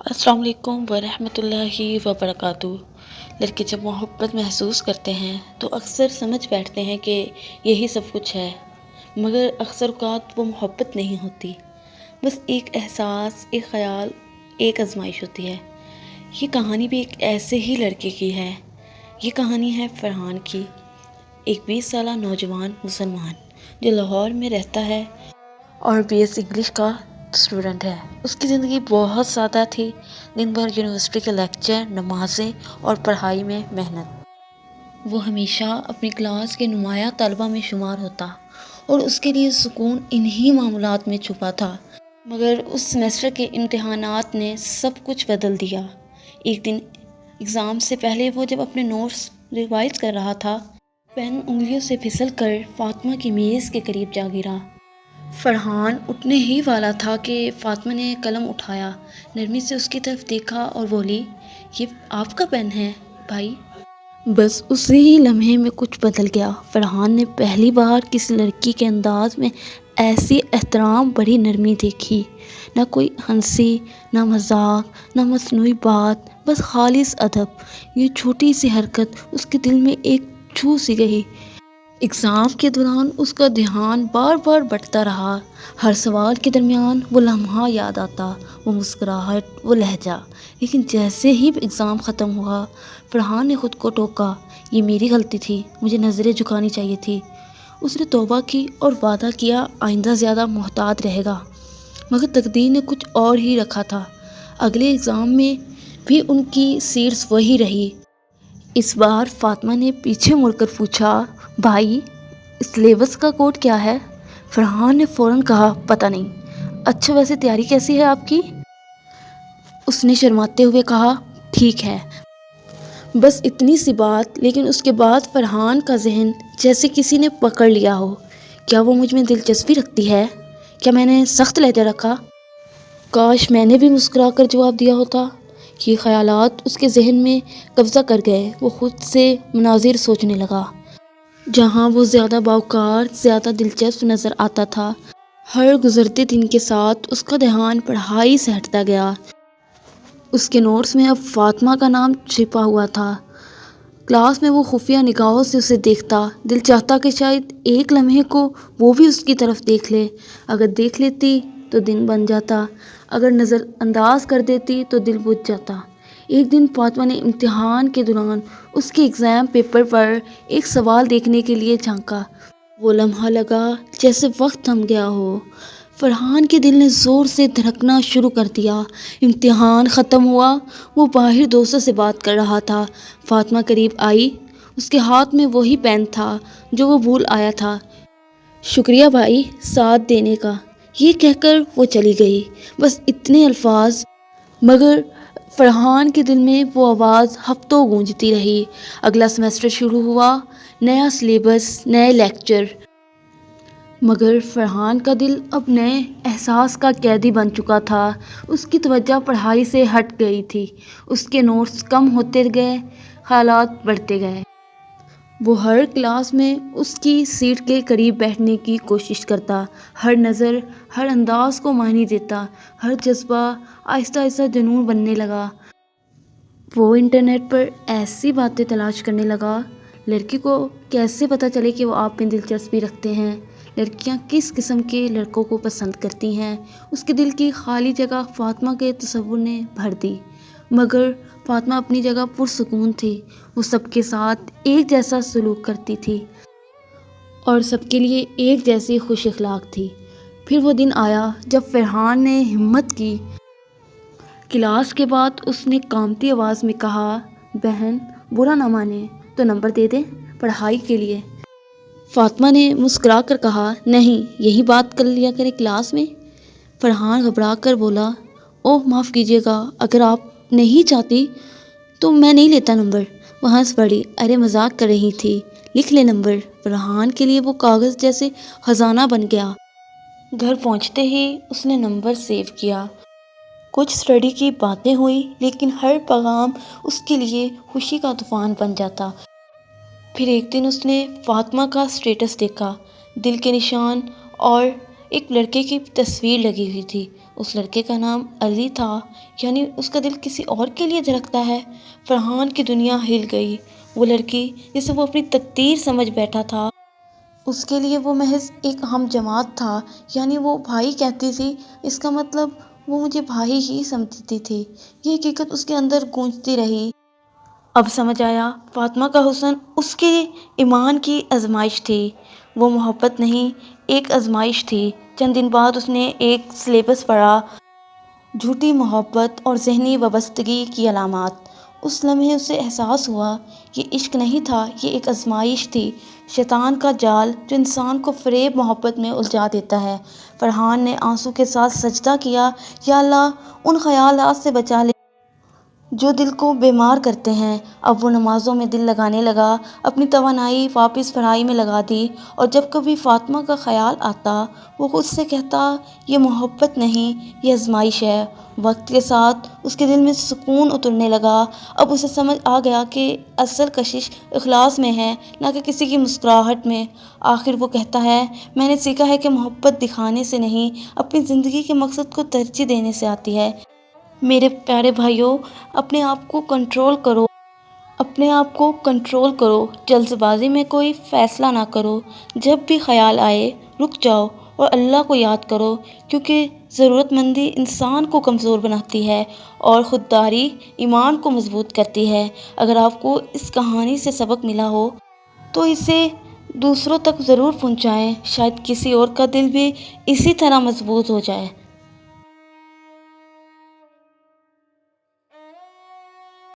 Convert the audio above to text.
السلام علیکم ورحمۃ اللہ وبرکاتہ۔ لڑکے جب محبت محسوس کرتے ہیں تو اکثر سمجھ بیٹھتے ہیں کہ یہی سب کچھ ہے، مگر اکثر اوقات وہ محبت نہیں ہوتی، بس ایک احساس، ایک خیال، ایک آزمائش ہوتی ہے۔ یہ کہانی بھی ایک ایسے ہی لڑکے کی ہے۔ یہ کہانی ہے فرحان کی، ایک 20 سالہ نوجوان مسلمان جو لاہور میں رہتا ہے اور BS انگلش کا اسٹوڈنٹ ہے۔ اس کی زندگی بہت سادہ تھی، دن بھر یونیورسٹی کے لیکچر، نمازیں اور پڑھائی میں محنت۔ وہ ہمیشہ اپنی کلاس کے نمایاں طلبہ میں شمار ہوتا اور اس کے لیے سکون انہی معاملات میں چھپا تھا، مگر اس سیمسٹر کے امتحانات نے سب کچھ بدل دیا۔ ایک دن ایگزام سے پہلے وہ جب اپنے نوٹس ریوائز کر رہا تھا، پین انگلیوں سے پھسل کر فاطمہ کی میز کے قریب جا گرا۔ فرحان اٹھنے ہی والا تھا کہ فاطمہ نے قلم اٹھایا، نرمی سے اس کی طرف دیکھا اور بولی، یہ آپ کا پین ہے بھائی؟ بس اسی ہی لمحے میں کچھ بدل گیا۔ فرحان نے پہلی بار کسی لڑکی کے انداز میں ایسی احترام بڑی نرمی دیکھی۔ نہ کوئی ہنسی، نہ مذاق، نہ مصنوعی بات، بس خالص ادب۔ یہ چھوٹی سی حرکت اس کے دل میں ایک چھو سی گئی۔ ایگزام کے دوران اس کا دھیان بار بار بٹتا رہا، ہر سوال کے درمیان وہ لمحہ یاد آتا، وہ مسکراہٹ، وہ لہجہ۔ لیکن جیسے ہی ایگزام ختم ہوا، فرحان نے خود کو ٹوکا، یہ میری غلطی تھی، مجھے نظریں جھکانی چاہیے تھی۔ اس نے توبہ کی اور وعدہ کیا آئندہ زیادہ محتاط رہے گا، مگر تقدیر نے کچھ اور ہی رکھا تھا۔ اگلے ایگزام میں بھی ان کی سیٹس وہی رہی۔ اس بار فاطمہ نے پیچھے مڑ کر پوچھا، بھائی سلیبس کا کوڈ کیا ہے؟ فرحان نے فوراً کہا، پتہ نہیں۔ اچھا ویسے تیاری کیسی ہے آپ کی؟ اس نے شرماتے ہوئے کہا، ٹھیک ہے۔ بس اتنی سی بات، لیکن اس کے بعد فرحان کا ذہن جیسے کسی نے پکڑ لیا ہو۔ کیا وہ مجھ میں دلچسپی رکھتی ہے؟ کیا میں نے سخت لہجہ رکھا؟ کاش میں نے بھی مسکرا کر جواب دیا ہوتا۔ یہ خیالات اس کے ذہن میں قبضہ کر گئے۔ وہ خود سے مناظر سوچنے لگا، جہاں وہ زیادہ باوقار، زیادہ دلچسپ نظر آتا تھا۔ ہر گزرتے دن کے ساتھ اس کا دھیان پڑھائی سے ہٹتا گیا۔ اس کے نوٹس میں اب فاطمہ کا نام چھپا ہوا تھا۔ کلاس میں وہ خفیہ نگاہوں سے اسے دیکھتا، دل چاہتا کہ شاید ایک لمحے کو وہ بھی اس کی طرف دیکھ لے۔ اگر دیکھ لیتی تو دن بن جاتا، اگر نظر انداز کر دیتی تو دل بجھ جاتا۔ ایک دن فاطمہ نے امتحان کے دوران اس کے ایگزام پیپر پر ایک سوال دیکھنے کے لیے جھانکا۔ وہ لمحہ لگا جیسے وقت تھم گیا ہو۔ فرحان کے دل نے زور سے دھڑکنا شروع کر دیا۔ امتحان ختم ہوا، وہ باہر دوستوں سے بات کر رہا تھا۔ فاطمہ قریب آئی، اس کے ہاتھ میں وہی پین تھا جو وہ بھول آیا تھا۔ شکریہ بھائی ساتھ دینے کا، یہ کہہ کر وہ چلی گئی۔ بس اتنے الفاظ، مگر فرحان کے دل میں وہ آواز ہفتوں گونجتی رہی۔ اگلا سیمسٹر شروع ہوا، نیا سلیبس، نئے لیکچر، مگر فرحان کا دل اب نئے احساس کا قیدی بن چکا تھا۔ اس کی توجہ پڑھائی سے ہٹ گئی تھی، اس کے نوٹس کم ہوتے گئے، خیالات بڑھتے گئے۔ وہ ہر کلاس میں اس کی سیٹ کے قریب بیٹھنے کی کوشش کرتا، ہر نظر، ہر انداز کو معنی دیتا، ہر جذبہ آہستہ آہستہ جنون بننے لگا۔ وہ انٹرنیٹ پر ایسی باتیں تلاش کرنے لگا، لڑکی کو کیسے پتہ چلے کہ وہ آپ میں دلچسپی رکھتے ہیں، لڑکیاں کس قسم کے لڑکوں کو پسند کرتی ہیں۔ اس کے دل کی خالی جگہ فاطمہ کے تصور نے بھر دی، مگر فاطمہ اپنی جگہ پرسکون تھی۔ وہ سب کے ساتھ ایک جیسا سلوک کرتی تھی اور سب کے لیے ایک جیسی خوش اخلاق تھی۔ پھر وہ دن آیا جب فرحان نے ہمت کی۔ کلاس کے بعد اس نے کانپتی آواز میں کہا، بہن برا نہ مانے تو نمبر دے دیں پڑھائی کے لیے۔ فاطمہ نے مسکرا کر کہا، نہیں، یہی بات کر لیا کریں کلاس میں۔ فرحان گھبرا کر بولا، اوہ معاف کیجیے گا، اگر آپ نہیں چاہتی تو میں نہیں لیتا نمبر۔ وہ ہنس پڑی، ارے مذاق کر رہی تھی، لکھ لے نمبر۔ فرحان کے لیے وہ کاغذ جیسے خزانہ بن گیا۔ گھر پہنچتے ہی اس نے نمبر سیو کیا۔ کچھ اسٹڈی کی باتیں ہوئی، لیکن ہر پیغام اس کے لیے خوشی کا طوفان بن جاتا۔ پھر ایک دن اس نے فاطمہ کا اسٹیٹس دیکھا، دل کے نشان اور ایک لڑکے کی تصویر لگی ہوئی تھی۔ اس لڑکے کا نام علی تھا، یعنی اس کا دل کسی اور کے لیے دھڑکتا ہے۔ فرحان کی دنیا ہل گئی۔ وہ لڑکی جسے وہ اپنی تقدیر سمجھ بیٹھا تھا، اس کے لیے وہ محض ایک ہم جماعت تھا، یعنی وہ بھائی کہتی تھی، اس کا مطلب وہ مجھے بھائی ہی سمجھتی تھی۔ یہ حقیقت اس کے اندر گونجتی رہی۔ اب سمجھ آیا، فاطمہ کا حسن اس کے ایمان کی آزمائش تھی، وہ محبت نہیں، ایک آزمائش تھی۔ چند دن بعد اس نے ایک سلیبس پڑھا، جھوٹی محبت اور ذہنی وابستگی کی علامات۔ اس لمحے اسے احساس ہوا، یہ عشق نہیں تھا، یہ ایک آزمائش تھی، شیطان کا جال جو انسان کو فریب محبت میں الجھا دیتا ہے۔ فرحان نے آنسو کے ساتھ سجدہ کیا، یا اللہ ان خیالات سے بچا لے جو دل کو بیمار کرتے ہیں۔ اب وہ نمازوں میں دل لگانے لگا، اپنی توانائی واپس پڑھائی میں لگا دی، اور جب کبھی فاطمہ کا خیال آتا وہ خود سے کہتا، یہ محبت نہیں، یہ آزمائش ہے۔ وقت کے ساتھ اس کے دل میں سکون اترنے لگا۔ اب اسے سمجھ آ گیا کہ اصل کشش اخلاص میں ہے، نہ کہ کسی کی مسکراہٹ میں۔ آخر وہ کہتا ہے، میں نے سیکھا ہے کہ محبت دکھانے سے نہیں، اپنی زندگی کے مقصد کو ترجیح دینے سے آتی ہے۔ میرے پیارے بھائیوں، اپنے آپ کو کنٹرول کرو، اپنے آپ کو کنٹرول کرو، جلد بازی میں کوئی فیصلہ نہ کرو۔ جب بھی خیال آئے رک جاؤ اور اللہ کو یاد کرو، کیونکہ ضرورت مندی انسان کو کمزور بناتی ہے اور خودداری ایمان کو مضبوط کرتی ہے۔ اگر آپ کو اس کہانی سے سبق ملا ہو تو اسے دوسروں تک ضرور پہنچائیں، شاید کسی اور کا دل بھی اسی طرح مضبوط ہو جائے۔